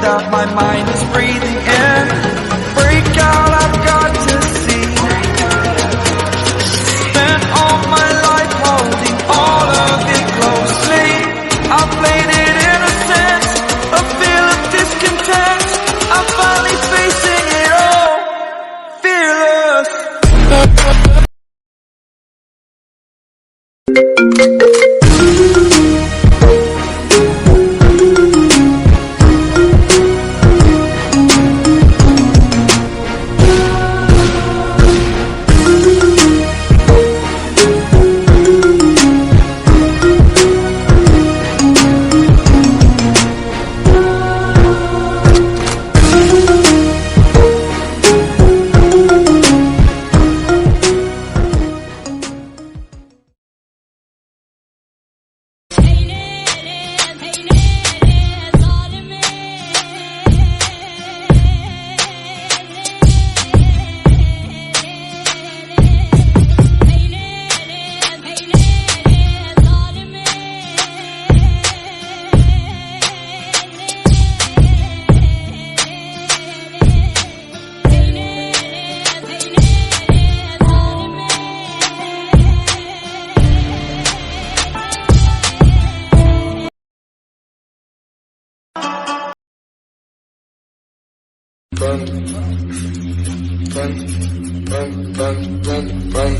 that my mind is breathing in. Break out, I've got to see. Spent all my life holding all of it closely. I played it innocent, a feel of discontent. I'm finally facing it all, fearless. Run, run, run, run, run, run.